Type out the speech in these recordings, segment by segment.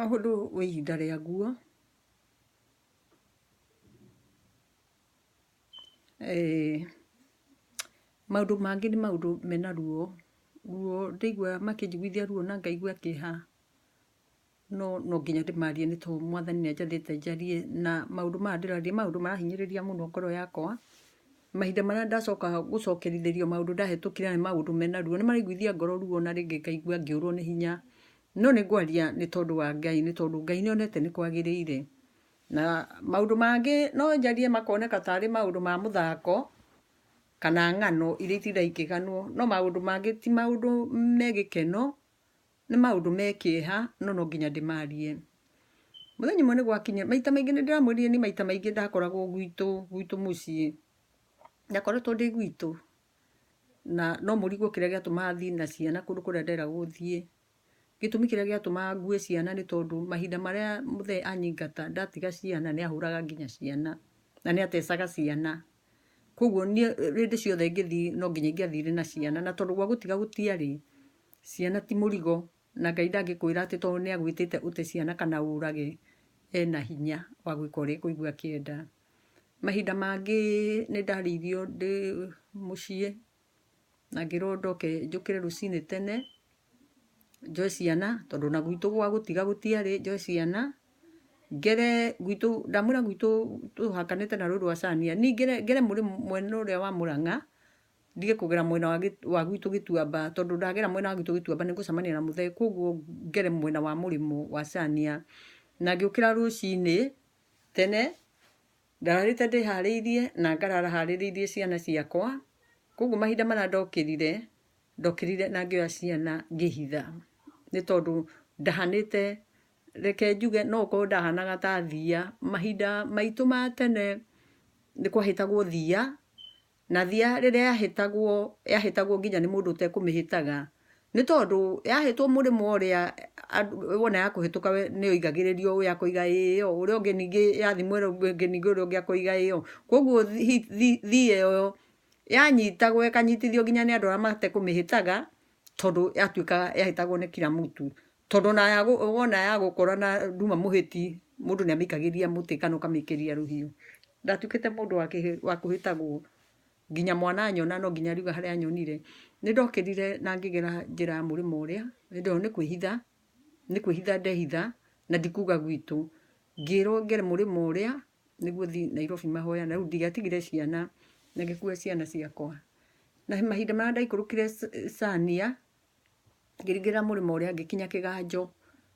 Hahũthũ wĩ ihinda rĩaguo. Maũndũ mangĩ nĩ maũndũ mena ruo. Ruo ndaigua makĩnjiguithia ruo na ngaigua kĩeha, no nginya ndĩmarie nĩ tondũ Mwathani nĩanjathĩte njarie, na maũndũ maya ndĩraria maũndũ marahinyĩrĩria mũno ngoro yakwa. Mahinda marĩa ndacoka gũcokerithĩrio maũndũ ndahĩtũkĩra nĩ maũndũ mena ruo, nĩmaraiguithia ngoro ruo na rĩngĩ ngaigua ngĩũrwo nĩ hinya. No nĩngwaria nĩ tondũ wa Ngai, nĩ tondũ Ngai nĩonete nĩ kwagĩrĩire. Na maũndũ mangĩ no njarie makoneka tarĩ maũndũ ma mũthako kana ng'ano iria itiraikĩganwo, no maũndũ mangĩ ti maũndũ me gĩkeno, nĩ maũndũ me kĩeha, no nginya ndĩmarie. Mũthenya ũmwe nĩgwakinya, maita maingĩ nĩndĩramwĩrire nĩ maita maingĩ ndakoragwo gwitũ mũciĩ. Ndakoretwo ndĩ gwitũ, na no mũrigo kĩrĩa gĩatũmaga thiĩ na ciana kũndũ kũrĩa nderagwo thiĩ. Gĩtũmi kĩrĩa gĩatũmaga ngue ciana nĩ tondũ mahinda marĩa mũthee anyingata ndatiga ciana nĩahũraga nginya ciana, na nĩatecaga ciana. Koguo niĩ hĩndĩ ciothe ngĩthiĩ no nginya ingĩathire na ciana, na tondũ gwa gũtiga gũtiarĩ, ciana ti mũrigo, na Ngai ndangĩkwĩra atĩ tondũ nĩagwĩtĩte ũte ciana kana ũrage, ena hinya wa gwĩka ũrĩa ekũigua akĩenda. Mahinda mangĩ nĩndarĩirio ndĩ mũciĩ, na ngĩrwo ndoke njũkĩre rũcinĩ tene, njoe ciana, tondũ na gwitũ gwa gũtiga gũtiarĩ, njoe ciana, ngere gwitũ, ndamwĩra gwitũ tũhakanĩte na rũĩ rwa Chania, niĩ ngere mwena ũrĩa wa Mũrang'a, ndige kũgera mwena wa gwitũ Gĩtuamba, tondũ ndagera mwena wa gwitũ Gĩtuamba nĩngũcemania na mũthee, koguo ngere mwena wa mũrĩmo wa Chania. Na ngĩũkĩra rũcinĩ tene, ndararĩte ndĩharĩirie na ngarara harĩrĩirie ciana ciakwa, koguo mahinda marĩa ndokĩrire na ngĩoya ciana ngĩhitha, nĩ tondũ ndahanĩte, reke njuge no ũkorwo ndahanaga ta thia. Mahinda maitũ ma tene nĩ kwahĩtagwo thia, na thia rĩrĩa yahĩtagwo nginya nĩ mũndũ ũtekũmĩhĩtaga, nĩ tondũ yahĩtwo mũrĩmo ũrĩa wona yakũhĩtũka we nĩyoigagĩrĩrio ũyũ akoiga ĩyo, ũrĩa ũngĩ ningĩ yathi mwena ũrĩa ũngĩ ningĩ ũrĩa ũngĩ akoiga ĩyo. Koguo thia ĩyo yanyitagwo ĩkanyitithio nginya nĩ andũ arĩa matekũmĩhĩtaga, tondũ yatuĩkaga yahĩtagwo nĩ kila mtu. Tondũ wona yagũkora na nduma mũhĩti, mũndũ nĩamĩikagĩria mũtĩ kana ũkamĩikĩria rũhiũ. Ndatuĩkĩte mũndũ wa kũhĩtagwo, nginya mwana nyona no nginya ariuga harĩa anyonire. Nĩndokĩrire na ngĩgera njĩra ya mũrĩmo ũrĩa, hĩndĩ ĩyo nĩ kwĩhitha ndehitha, na ndikuga gwitũ. Ngĩrwo ngere mũrĩmo ũrĩa nĩguo thiĩ Nairobi mahoya, na rĩu ndiatigire ciana na ngĩkua ciana ciakwa. Na mahinda marĩa ndaikũrũkire Chania, ngĩringĩrĩra mũrĩmo ũrĩa ngĩkinya Kĩganjo.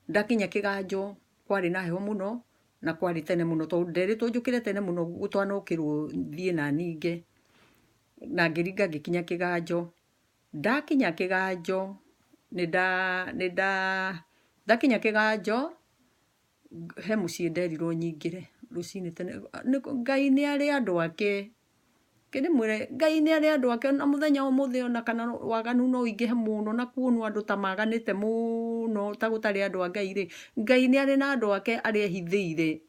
Ndakinya Kĩganjo kwarĩ na heho mũno, na kwarĩ tene mũno, tondũ nderĩtwo njũkĩre tene mũno gũtanokĩrwo thiĩ na ninge, na ngĩringa ngĩkinya Kĩganjo. Ndakinya Kĩganjo, ndakinya Kĩganjo, he mũciĩ nderirwo nyingĩre rũcinĩ tene. Ngai nĩarĩ andũ ake, ndĩmwĩre Ngai nĩarĩ andũ ake, na mũthenya ũmũthĩ ona kana waganu no ũingĩhe mũno na kuonwo andũ ta maganĩte mũno ta gũtarĩ andũ a Ngai rĩ, Ngai nĩarĩ na andũ ake arĩa ehithĩire,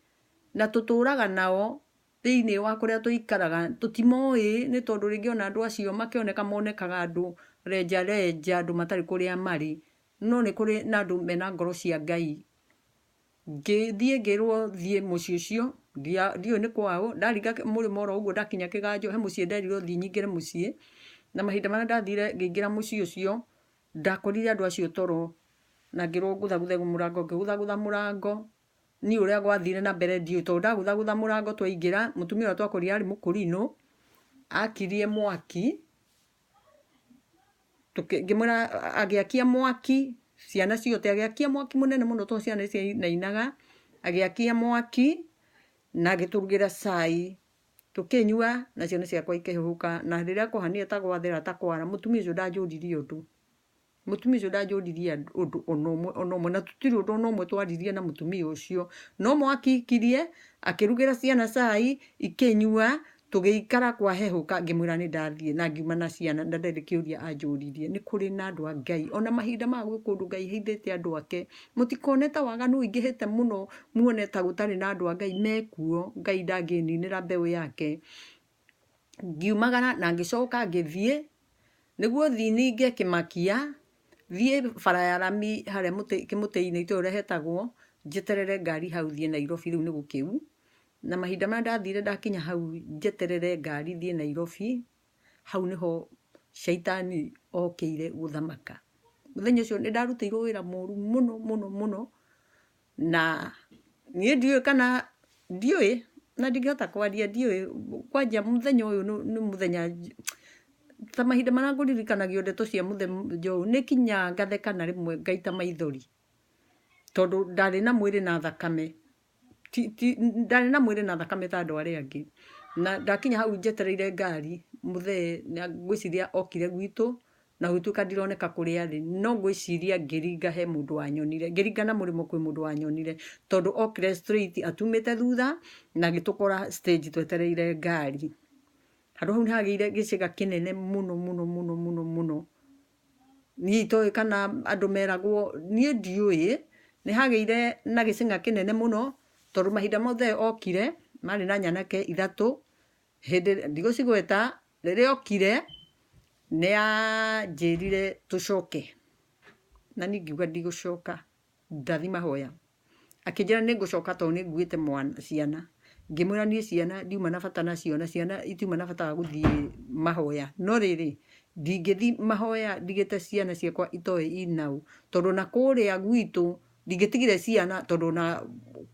na tũtũraga nao thĩinĩ wa kũrĩa tũikaraga, tũtimoĩ, nĩ tondũ rĩngĩ ona andũ acio makĩoneka monekaga andũ renja, andũ matarĩ kũrĩa marĩ, no nĩ kũrĩ na andũ mena ngoro cia Ngai. Ngĩthiĩ ngĩrwo thiĩ mũciĩ ũcio, ndiũĩ nĩ kwaũ, ndaringa mũrĩmo oro ũguo ndakinya Kĩganjo, he mũciĩ nderirwo thiĩ nyingĩre mũciĩ, na mahinda marĩa ndathire ngĩingĩra mũciĩ ũcio, ndakorire andũ acio toro, na ngĩrwo ngũthagũthe mũrango, ngĩgũthagũtha mũrango, niĩ ũrĩa gwathire na mbere ndiũĩ, tondũ ndagũthagũtha mũrango twaingĩra, mũtumia ũrĩa twakorire arĩ mũkũrinũ, akirie mwaki, ngĩmwĩra agĩakia mwaki, ciana ciothe, agĩakia mwaki mũnene mũno tondũ ciana nĩciainainaga, agĩakia mwaki, na agĩtũrugĩra cai, tũkĩnyua na ciana ciakwa ikĩhũrũka, na rĩrĩa kwahanire ta gwathera ta kwara, mũtumia ũcio ndanjũririe ũndũ. Mũtumia ũcio ndanjũririe ũndũ ona ũmwe, na tũtirĩ ũndũ ona ũmwe twaririe na mũtumia ũcio, no mwaki ikirie, akĩrugĩra ciana cai, ikĩnyua, tũgĩikara kwahehũka, ngĩmwĩra nĩndathiĩ, na ngiuma na ciana na ndarĩ kĩũria anjũririe. Nĩ kũrĩ na andũ a Ngai, ona mahinda maya gwĩ kũndũ Ngai ahithĩte andũ ake, mũtikone ta waganu ũingĩhĩte mũno muone ta gũtarĩ na andũ a Ngai, mekuo, Ngai ndangĩninĩra mbeũ yake. Ngiumagara na ngĩcoka ngĩthiĩ, nĩguo thiĩ ninge kĩmakia, thiĩ bara ya rami harĩa kĩmũtĩ-inĩ itũĩ ũrĩa hetagwo, njeterere ngari hau thiĩ Nairobi, rĩu nĩ gũkĩu. Na mahinda marĩa ndathire ndakinya hau njeterere ngari thiĩ Nairobi, hau nĩho caitani okĩire gũthamaka. Mũthenya ũcio nĩ ndarutĩirwo wĩra mũru mũno mũno mũno, na niĩ ndiũĩ kana ndiũĩ na ndingĩhota kwaria, ndiũĩ kwanja mũthenya ũyũ nĩ mũthenya ta mahinda marĩa ngũririkanagio ndeto cia mũthenya ũyũ nĩ kinya ngathekana rĩmwe ngaita maithori, tondũ ndarĩ na mwĩrĩ na thakame, ndarĩ na mwĩrĩ na thakame ta andũ arĩa angĩ. Na ndakinya hau njetereire ngari, mũthee ngwĩciria okire gwitũ, na gũtuĩka ndironeka kũrĩa arĩ, no ngwĩciria ngĩringa he mũndũ wanyonire, ngĩringa na mũrĩmo kwĩ mũndũ wanyonire, tondũ okire straight atumĩte thutha na agĩtũkora stage twetereire ngari. Handũ hau nĩ hagĩire gĩciga kĩnene mũno mũno mũno mũno mũno. Niĩ itoĩ kana andũ meragwo, niĩ ndiũĩ, nĩ hagĩire na gĩcina kĩnene mũno, tondũ mahinda mothe okire marĩ na nyanake ithatũ, hĩndĩ ndigũcigweta, rĩrĩa okire nĩ anjĩrire tũcoke, na niĩ ngiuga ndigũcoka, ndathi mahoya. Akĩnjĩra nĩ ngũcoka tondũ nĩ nguĩte ciana. Ngĩmwĩra niĩ ciana ndiuma na bata nacio, na ciana itiuma na bata wa gũthiĩ mahoya. No rĩrĩ, ndingĩthi mahoya ndigĩte ciana ciakwa itoĩ inaũ, tondũ na kũrĩa gwitũ ndingĩtigire ciana, tondũ na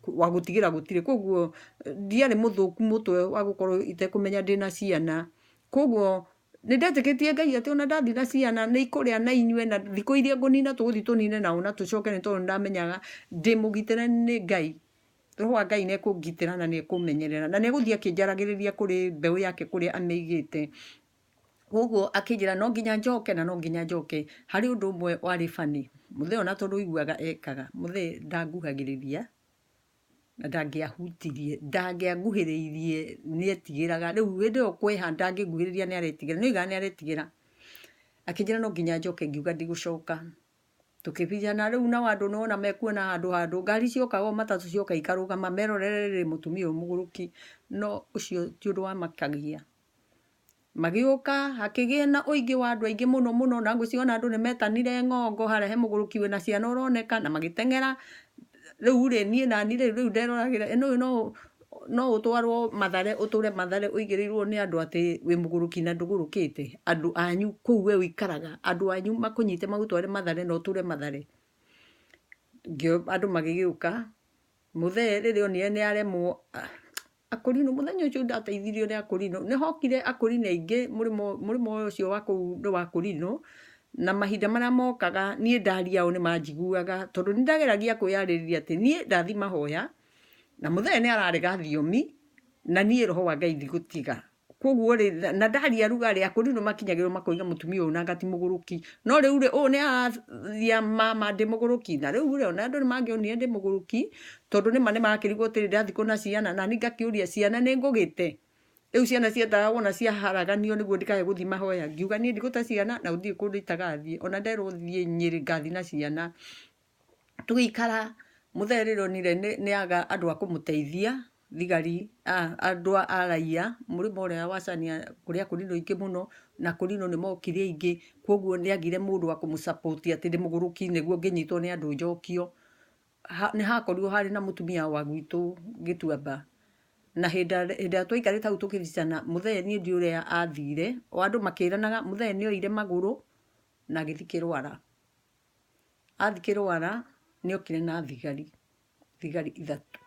wa gũtigĩra gũtirĩ. Koguo ndiarĩ mũthũku mũtwe wa gũkorwo itekũmenya ndĩna ciana. Koguo nĩ ndetĩkĩtie Ngai atĩ ona ndathi na ciana nĩ ikũrĩa na inyue, na thikũ iria ngũnina tũgũthiĩ tũnine nao na tũcoke, nĩ tondũ nĩ ndamenyaga ndĩ mũgitĩre nĩ Ngai. Roho wa Ngai nĩ ekũngitĩra na nĩ ekũmenyerera, na nĩ egũthiĩ akĩnjaragĩrĩria kũrĩ mbeũ yake kũrĩa amĩigĩte. Koguo akĩnjĩra no nginya njoke na no nginya njoke. Harĩ ũndũ ũmwe warĩ funny, mũthee ona tondũ ũiguaga ekaga, mũthee ndanguhagĩrĩria na ndangĩahutirie, ndangĩanguhĩrĩirie nĩ etigĩraga. Rĩu hĩndĩ ĩyo kweha ndangĩnguhĩrĩria nĩ aretigĩra, nĩ oigaga nĩ aretigĩra. Akĩnjĩra no nginya njoke, ngiuga ndigũcoka. Tũkĩbijana rĩu nao andũ nona mekuona handũ ngari ciokaga o matatũ cioka ikarũgama merorere mũtumia ũyũ mũgũrũki, no ũcio ti ũndũ wamakagia. Magĩũka hakĩgĩe na ũingĩ wa andũ aingĩ mũno mũno, na ngwĩciria ona andũ nĩ metanire ng'ongo harĩa he mũgũrũki wĩna ciana ũroneka, na magĩteng'era. Rĩu rĩ niĩ nani rĩu nderoragĩra ĩno ũyũ no ũtwarwo Mathare, ũtũre Mathare ũigĩrĩirwo nĩ andũ atĩ wĩ mũgũrũki na ndũgũrũkĩte, andũ anyu kũu we ũikaraga, andũ anyu makũnyite magũtware Mathare na ũtũre Mathare. Andũ magĩgĩũka, mũthee rĩrĩa onire nĩ aremwo, akũrinũ, mũthenya ũcio ndateithirio nĩ akũrinũ, nĩ hokire akũrinũ aingĩ, mũrĩmo ũcio wa kũu nĩ wa akũrinũ, na mahinda marĩa mokaga niĩ ndaria ao nĩ manjiguaga, tondũ nĩ ndageragia kwĩyarĩrĩria atĩ niĩ ndathi mahoya, na mũthee nĩ ararega thiomi, na niĩ roho wa Ngai ndigũtiga. Koguo rĩ, na ndaria rugarĩ akũrinũ makinyagĩrwo makoiga mũtumia ũyũ nanga ti mũgũrũki, no rĩu rĩ ũyũ nĩ arathia mama ndĩ mũgũrũki, na rĩu rĩ ona andũ nĩ mangĩonire ndĩ mũgũrũki, tondũ nĩma nĩ makĩrigwo atĩrĩ ndathi kũ na ciana, na niĩ ngakĩũria ciana nĩ ngũgĩte. Rĩu ciana ciendaga wona ciaharaganio nĩguo ndikae gũthi mahoya, ngiuga niĩ ndigũte ciana na gũtirĩ kũndũ itagathiĩ, ona nderwo thiĩ Nyĩrĩ ngathi na ciana. Tũgĩikara, mũthee rĩrĩa onire nĩ aga andũ a kũmũteithia, thigari, andũ a raia, mũrĩmo ũrĩa wa Chania kũrĩ akũrinũ aingĩ mũno, na akũrinũ nĩ mokire aingĩ, koguo nĩ agire mũndũ wa kũmũsupport atĩ ndĩ mũgũrũki nĩguo ngĩnyitwo nĩ andũ njokio. Nĩ hakorirwo harĩ na mũtumia wa gwitũ Gĩtuamba, na hĩndĩ ĩrĩa twaikarĩte hau tũkĩbicana, mũthee niĩ ndiũĩ ũrĩa athire, o andũ makĩranaga mũthee nĩ oire magũrũ na agĩthi Kĩrwara. Athi Kĩrwara nĩ okire na thigari ithatũ.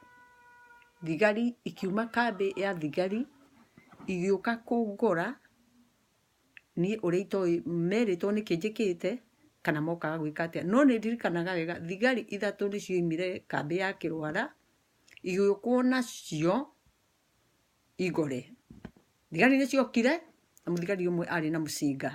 Thigari ikiuma kambĩ ya thigari igĩũka kũngora niĩ ũrĩa itoĩ merĩtwo nĩkĩ njĩkĩte kana mokaga gwĩka atĩa, no nĩ ndirikanaga wega thigari ithatũ nĩ cioimire kambĩ ya Kĩrwara igĩũkwo nacio igore. Thigari nĩ ciokire na mũthigari ũmwe arĩ na mũcinga,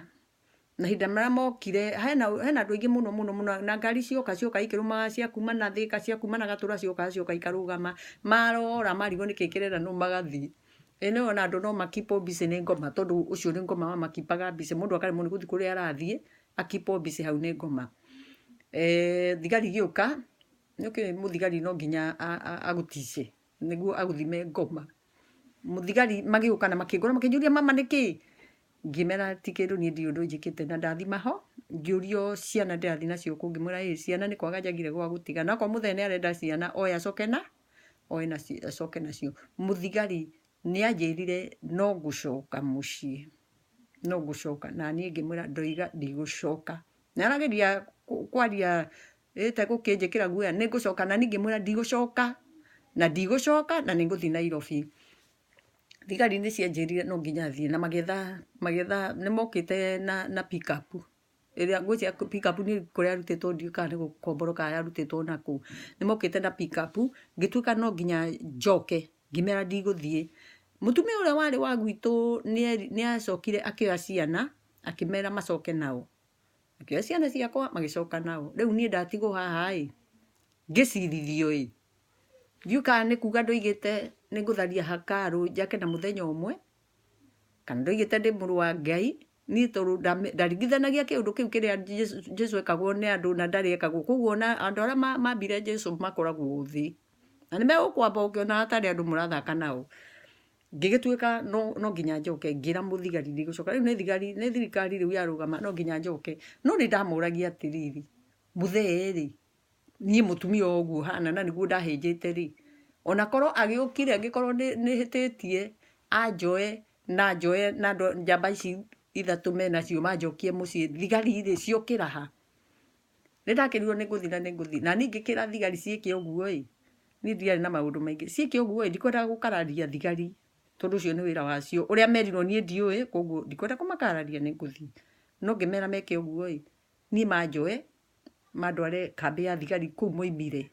na hinda marĩa mokire hena andũ aingĩ mũno mũno mũno, na ngari cioka ikĩrũmaga cia kuma na Thĩka, cia kuma na Gatũra cioka ikarũgama, marora marigwo nĩkĩ kĩreranwo magathiĩ. Ĩno ona andũ no makipwo mbici nĩ ngoma, tondũ ũcio nĩ ngoma makipaga mbici, mũndũ akaremwo nĩ gũthiĩ kũrĩa arathiĩ akipwo mbici hau nĩ ngoma. Thigari igĩũka, nĩũkĩũĩ mũthigari no nginya agũtice nĩguo agũthime ngoma. Mũthigari magĩũka na makĩngora makĩnjũria mama nĩkĩ, ngimera ti kindu ni ndi undu njikite na ndathima ho ngiurio ciana ndathi nacio ku ngimwira ciana ni kwaga njagire gwa gutiga na kwa muthenya arenda ciana oya acoke nacio muthigari ni anjirire no ngucoka mucii no ngucoka na nie ngimwira ndoiga ndigucoka na arageria kwaria ite gukinjikira guoya ni ngucoka na nie ngimwira ndigucoka na ninguthi Nairobi thigari ni cianjirire no nginya thie na magetha ni mokite na pick up iria ngwĩcia pick up ni kuria arutĩtwo ndiũ kana nĩ gũkomboroka arutĩtwo naku ni mokite na pick up ngĩtuĩka no nginya njoke ngimera ndigũthiĩ mutumia ũrĩa warĩ wa gwitũ ni acokire akĩoya ciana akĩmera macoke nao akĩoya ciana ciakwa magĩcoka nao rĩu niĩ ndatigwo haha ngĩcirithio ndiuka nĩ kuga ndoigĩte nĩ ngũtharia hakaru njake na mũthenya ũmwe kana ndoigĩte ndĩ mũrũ wa Ngai ni tondũ ndaringithanagia kĩũndũ kĩu kĩrĩa Jesu ekagwo nĩ andũ na ndarĩ ekagwo koguo na andũ arĩa mambire Jesu makoragwo thĩ na nĩ megũkwamba ũkĩona hatarĩ andũ mũrathaka nao ngĩgĩtuĩka no nginya njoke ngira mũthigari ndigũcoka rĩu nĩ thirikari rĩu yarũgama no nginya njoke no nĩ ndamũragia atĩrĩrĩ mũthee niĩ mũtumia ũguo hana na nĩguo ndahĩnjĩte ona korwo agĩũkire angĩkorwo nĩ hĩtĩtie anjoe na njamba ici ithatũ menacio manjokie mũciĩ thigari ciũkĩra ha nĩ ndakĩrirwo nĩ ngũthi na niĩ ngĩkĩra thigari ciĩke ũguo niĩ ndiarĩ na maũndũ maingĩ ciĩke ũguo ndikwendaga gũkararia thigari tondũ ũcio nĩ wĩra wacio ũrĩa merirwo niĩ ndiũĩ koguo ndikwenda kũmakararia nĩ ngũthi no ngĩmera meke ũguo niĩ manjoe mandware kambi ya thigari kũu moimire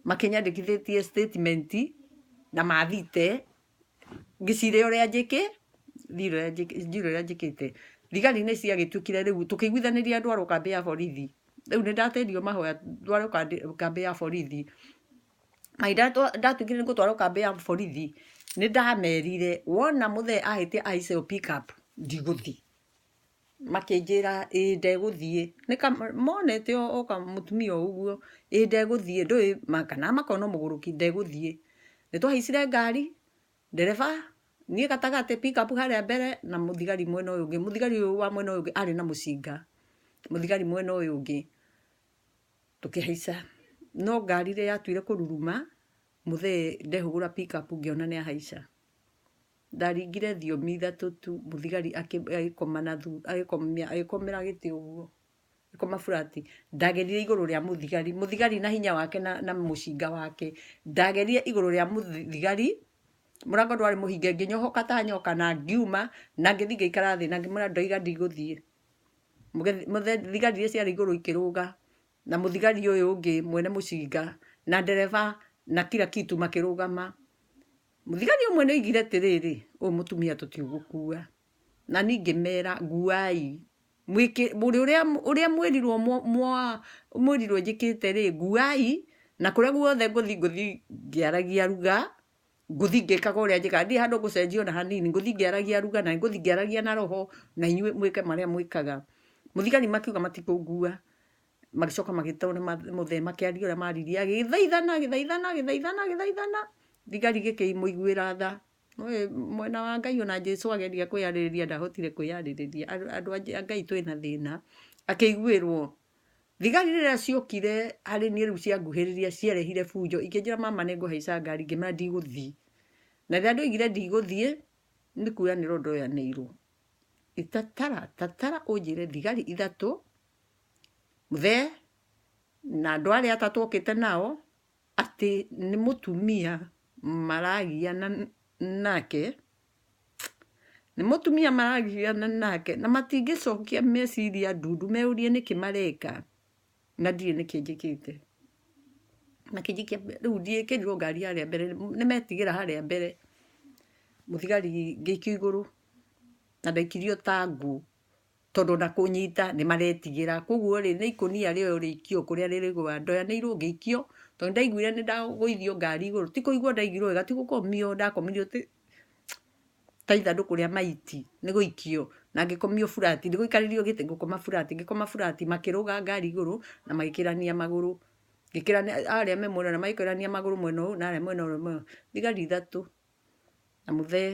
makĩnyandĩkithĩtie statement na mathite ngĩcirĩa ũrĩa njĩkĩte thigari nĩ ciagĩtuĩkire rĩu tũkĩiguithanĩria ndwarwo kambi ya borithi rĩu nĩ ndateithio mahoya ndwarwo kambi ya borithi ndatuĩkire nĩ ngũtwarwo kambi ya borithi nĩ ndamerire wona mũthee ahĩtia aice pick up ndigũthi makĩnjĩra ndegũthiĩ monete oka mũtumia ũguo ndegũthiĩ ndũĩ kana makona mũgũrũki ndegũthiĩ nĩ twahaicire ngari ndereba niĩ gatagatĩ pick up harĩa mbere na mũthigari mwena ũyũ ũngĩ mũthigari ũyũ wa mwena ũyũ ũngĩ arĩ na mũcinga mũthigari mwena ũyũ ũngĩ tũkĩhaica no ngari rĩrĩa yatuire kũruruma mũthee ndehũgũra pick up ngĩona nĩ ahaica ndaringire thiomi ithatũ tu mũthigari agĩkomera gĩtĩ ũguo agĩkoma burati ndagerire igũrũ rĩa mũthigari na hinya wake na mũcinga wake ndagerire igũrũ rĩa mũthigari mũrango ndwarĩ mũhinge ngĩnyohoka ta nyoka na ngiuma na ngĩthiĩ ngĩikara thĩ na ngĩmwĩra ndoiga ndigũthiĩ thigari iria ciarĩ igũrũ ikĩrũga na mũthigari ũyũ ũngĩ mwene mũcinga na ndereba na kila kitu makĩrũgama mũthigari ũmwe nĩ oigire atĩrĩrĩ ũyũ mũtumia tũtigũkua na niĩ ngĩmera nguai ũrĩa mwĩrirwo njĩkĩte nguai na kũrĩa guothe ngũthi ngĩaragia ruga ngũthi ngĩkaga ũrĩa njĩkaga ndirĩ handũ ngũcenjio na hanini ngũthi ngĩaragia ruga na ngũthi ngĩaragia na roho na inyuĩ mwĩke marĩa mwĩkaga mũthigari makiuga matikũngua magĩcoka magĩtona mũthee makĩaria ũrĩa maririe agĩthaithana thigari gĩkĩmũiguĩra tha mwena wa Ngai ona Jesu ageria kwĩyarĩrĩria ndahotire kwĩyarĩrĩria andũ a Ngai twĩna thĩna akĩiguĩrwo thigari rĩrĩa ciokire harĩ niĩ rĩu cianguhĩrĩria ciarehire bunjo ikĩnjĩra mama nĩ ngũhaica ngari ngĩmera ndigũthiĩ na rĩrĩa ndoigire ndigũthiĩ nĩ kuga nĩ rondo yanĩirwo tatara ũnjĩre thigari ithatũ mũthee na andũ arĩa atatũ okĩte nao atĩ nĩ mũtumia maragiana nake nĩ mũtumia maragiana nake na matingĩcokia meciria ndundu meurie nĩkĩ mareka na ndirĩ nĩkĩ njĩkĩte na kĩnjikia rĩu ndiĩkĩrirwo ngari harĩa mbere nĩ metigĩra harĩa mbere mũthigari ngĩikio igũrũ na ndaikirio ta ngũ tondũ na kũnyita nĩ maretigĩra koguo nĩ ikũnia rĩo rĩikio kũrĩa rĩrĩgwa ndoyanĩirwo ngĩikio tondũ ndaiguire nĩ ndagũithio ngari igũrũ ti kũigua ndaigirwo wega ti gũkomio ndakomirio ta ithandũkũ rĩa maiti nĩ gũikio na ngĩkomio burati ndigũikarĩrio gĩtĩ ngũkoma burati ngĩkoma burati makĩrũga ngari igũrũ na magĩkĩrania magũrũ arĩa me mwena na magĩkĩrania magũrũ mwena ũyũ na arĩa mwena ũyũ thigari ithatũ na mũthee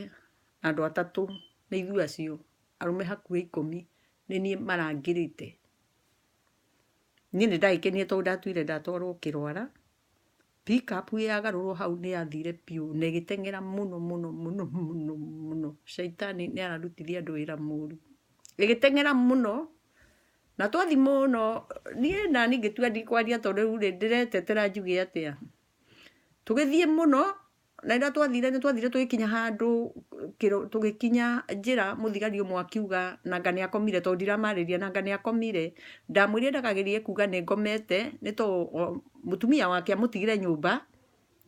na andũ atatũ nĩ ithuĩ acio arume hakuhĩ 10 nĩ niĩ marangĩrĩte. Niĩ nĩ ndagĩkenie tondũ ndatuire ndatwarwo kĩrwara. Pick up yagarũrwo hau nĩ yathire biũ na ĩgĩteng'era mũno mũno mũno mũno mũno. Caitani nĩ ararutithia andũ wĩra mũru. Ĩgĩteng'era mũno na twathi mũno niĩ na niĩ ngĩtua ndikwaria tondũ rĩu ndĩretetera njuge atĩa. Tũgĩthiĩ mũno na rĩrĩa twathire tũgĩkinya handũ tũgĩkinya njĩra mũthigari ũmwe akiuga nanga nĩ akomire tondũ ndiramarĩria nanga nĩ akomire. Ndamwĩrire ndakagerie kuga nĩ ngomete nĩ tondũ mũtumia wake amũtigire nyũmba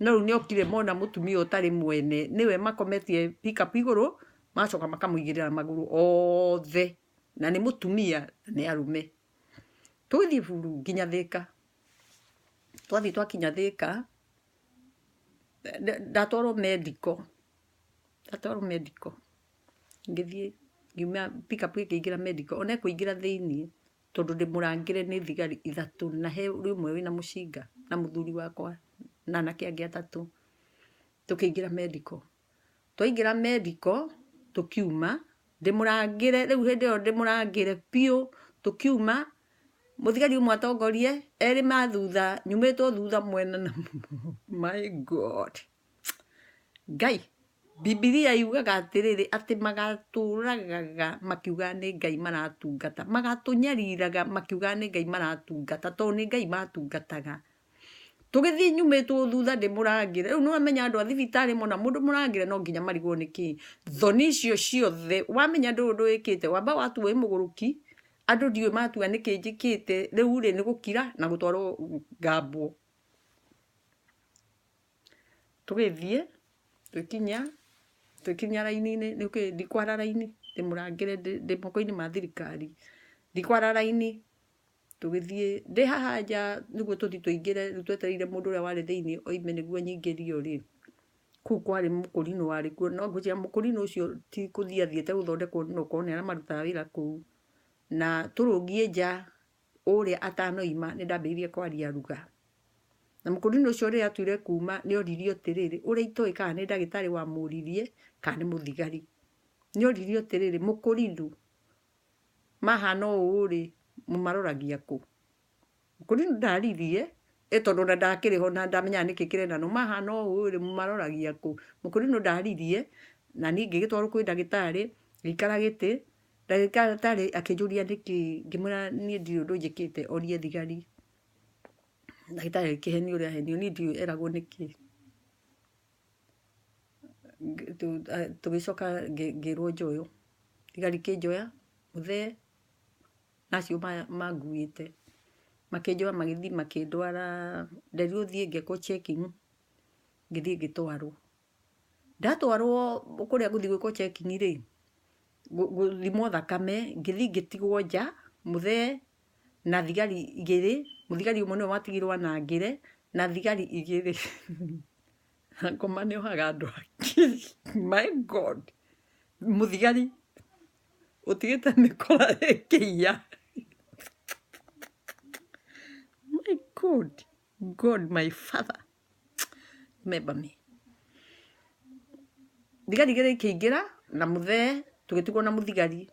no rĩu nĩokire mona mũtumia ũtarĩ mwene nĩwe makometie pick up igũrũ macoka makamũigĩrĩra magũrũ othe na nĩ mũtumia nĩ arume. Tũgĩthiĩ buru nginya Thĩka. Twathiĩ twakinya Thĩka ndatwarwo medical. Ngĩthiĩ ngiuma pick up ĩkĩingĩra medical ona ĩkũingĩra thĩinĩ tondũ ndĩmũrangĩre nĩ thigari 3 na he rĩmwe wĩna mũcinga na mũthuri wakwa na anake angĩ 3 tũkĩingĩra medical. Twaingĩra medical tũkiuma ndĩmũrangĩre rĩu hĩndĩ ĩyo ndĩmũrangĩre biũ tũkiuma mũthigari ũmwe atongorie erĩ mathutha nyumĩtwo thutha mwena na my God. Ngai Bibilia yugaga atĩrĩrĩ atĩ magatũragaga makiuga nĩ Ngai maratungata magatũnyariraga makiuga nĩ Ngai maratungata tondũ nĩ Ngai matungataga. Tũgĩthiĩ nyumĩtwo thutha ndĩmũrangĩre rĩu nĩwamenya andũ a thibitarĩ mona mũndũ mũrangĩre no nginya marigwo nĩkĩ. Thoni icio ciothe wamenya ndũndũ wĩkĩte wamba watua wĩ mũgũrũki andũ ndiũĩ matua nĩkĩ njĩkĩte rĩu rĩ nĩ gũkira na gũtwarwo ngambwo. Tũgĩthiĩ twĩkinya raini-inĩ ndikwara raini ndĩmũrangĩre ndĩ moko-inĩ ma thirikari ndikwara raini. Tũgĩthiĩ ndĩ haha nja nĩguo tũthi tũingĩre rĩu twetereire mũndũ ũrĩa warĩ thĩinĩ oime nĩguo nyingĩrio rĩ kũu kwarĩ mũkũrinũ warĩ kuo no ngwĩciria mũkũrinũ ũcio ti kũthiĩ athiĩte gũthondekwo no ũkorwo nĩ arĩa marutaga wĩra kũu. Na tũrũngiĩ nja ũrĩa atanoima nĩ ndambĩrĩirie kwaria ruga. Na mũkũrinũ ũcio rĩrĩa atuire kuma nĩ oririo atĩrĩrĩ ũrĩa itoĩ kana nĩ ndagĩtarĩ wamũririe kana nĩ mũthigari. Nĩ oririo atĩrĩrĩ mũkũrinũ mahana ũũ rĩ mũmaroragia kũ. Mũkũrinũ ndaririe tondũ na ndakĩrĩho na ndamenyaga nĩkĩ kĩrenda no mahana ũũ rĩ mũmaroragia kũ. Mũkũrinũ ndaririe na niĩ ngĩgĩtwarwo kwĩ ndagĩtarĩ ngĩikara gĩtĩ. Ndagĩtarĩ akĩnjũria nĩkĩ ngĩmwĩra niĩ ndirĩ ũndũ njĩkĩte orie thigari. Ndagĩtarĩ akĩhenio ũrĩa ahenio niĩ ndiũĩ eragwo nĩkĩ. Tũgĩcoka ngĩrwo njoyo thigari kĩnjoya mũthee nacio manguĩte makĩnjoya magĩthiĩ makĩndwara nderirwo thiĩ ngekwo checking ngĩthiĩ ngĩtwarwo. Ndatwarwo kũrĩa gũthiĩ gwĩkwo checking rĩ gũthimwo thakame ngĩthiĩ ngĩtigwo nja mũthee na thigari 2 mũthigari ũmwe nĩwe watigirwo anangĩre na thigari 2 ngoma nĩ ohaga andũ akiri. My God mũthigari ũtigĩte mĩkora ĩkĩiya. My God my father remember me. Thigari 2 ikĩingĩra na mũthee tũgĩtigwo na mũthigari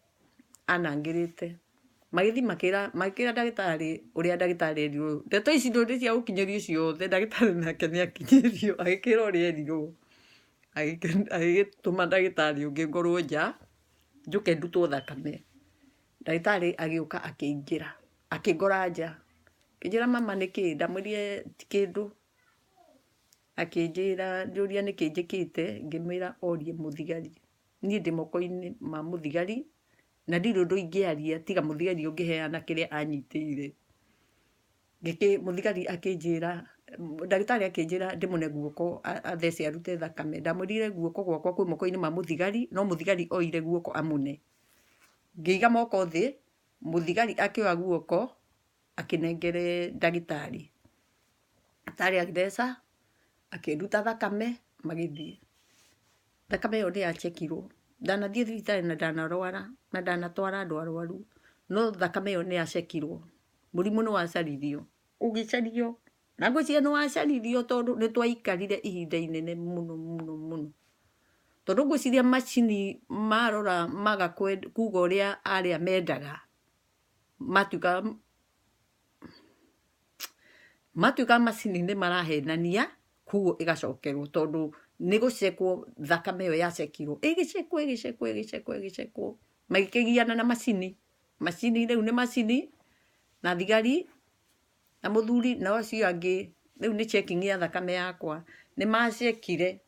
anangĩrĩte. Magĩthiĩ makĩra ndagĩtarĩ ũrĩa ndagĩtarĩ erirwo ndeto ici ndũrĩ cia gũkinyĩrio ciothe ndagĩtarĩ nake nĩ akinyĩrio agĩkĩra ũrĩa erirwo agĩgĩtũma ndagĩtarĩ ũngĩ ngorwo nja njũke ndutwo thakame. Ndagĩtarĩ agĩũka akĩingĩra akĩngora nja akĩnjĩra mama nĩkĩ ndamwĩrire ti kĩndũ akĩnjĩra njũria nĩkĩ njĩkĩte ngĩmwĩra orie mũthigari. Niĩ ndĩ moko-inĩ ma mũthigari na ndirĩ ũndũ ingĩaria tiga mũthigari ũngĩheana kĩrĩa anyitĩire. Mũthigari akĩnjĩra ndagĩtarĩ akĩnjĩra ndĩmũne guoko athece arute thakame. Ndamwĩrire guoko gwakwa kwĩ moko-inĩ ma mũthigari no mũthigari oire guoko amũne. Ngĩiga moko thĩ mũthigari akĩoya guoko akĩnengere ndagĩtarĩ. Ndagĩtarĩ agĩtheca akĩruta thakame magĩthiĩ. Thakame ĩyo nĩ yachekirwo. Ndanathiĩ thibitarĩ na ndanarwara na ndanatwara andũ arwaru no thakame ĩyo nĩ yachekirwo. Mũrimũ nĩ wacaririo ũgĩcario na ngwĩciria nĩ wacaririo tondũ nĩ twaikarire ihinda inene mũno mũno mũno. tondu ngwiciria macini marora maga kuga uria aria mendaga matuika macini ni marahenania kuguo igacokerwo tondu ni gucekwo thakame iyo yacekirwo igicekwo magikigiana na macini riu ni macini na thigari na muthuri na acio angi riu ni checking ya thakame yakwa ni macekire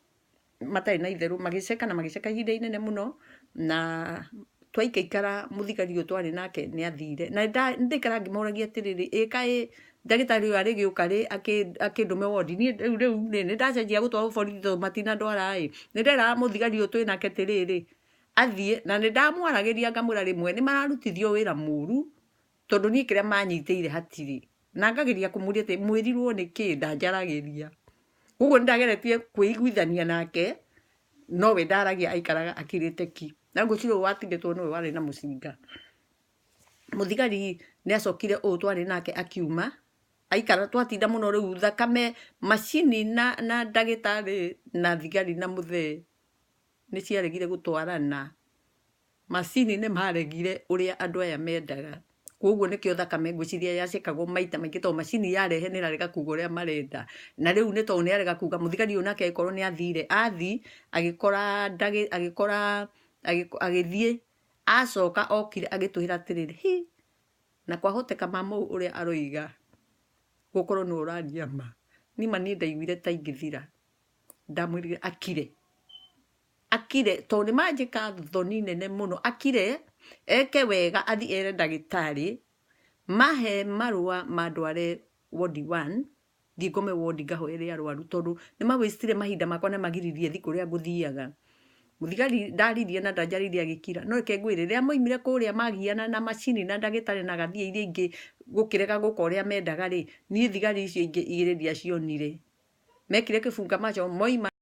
matari na itheru magiceka na magiceka ihinda inene muno na twaikaikara muthigari uyu twari nake ni athire na ndikara ngimoragia atiriri kai ndagitari uyu ari giuka ri akindume wodi ni riu ni ndacenjia gutwara borithi to matina ndwara ni ndera muthigari uyu twi nake tiriri athie na ni ndamwaragiria ngamwira rimwe ni mararutithio wira muru tondu ni kiria manyiteire hatiri na ngageria kumuria ati mwirirwo niki ndanjaragiria uguo ndageretie kuiguithania nake nowe ndaragia aikaraga akirite ki na ngwiciria watigitwo niwe wari na mucinga muthigari ni acokire uyu twari nake akiuma aikara twatinda muno riu thakame macini na ndagitari na thigari na muthee ni ciaregire gutwarana macini ni maregire uria andu aya mendaga koguo nikio thakame ngwiciria yacekagwo maita maingi to macini yarehe ni rarega kuga uria marenda na riu ni to ni arega kuga muthigari uyu nake ikorwo ni athire agikora agithie acoka okire agituhira atiriri na kwahoteka mama uria aroiga gukorwo ni uraria ma nima ni ndaiguire ta ingithira ndamwirire akire to ni majika thoni nene muno akire eke wega athi ere ndagitari mahe marua mandware ward 1 ngome ward ngahoere arwaru tondu ni mawistire mahinda makwa na magiririe thiku ria nguthiaga muthigari ndaririe na ndanjaririe agikira no reke ngwire ria moimire kuria magiana na macini na ndagitari na gathie iria ingi gukirega guka uria mendaga ri ni thigari icio ingi igiri ndia cionire mekire kibunga macho moima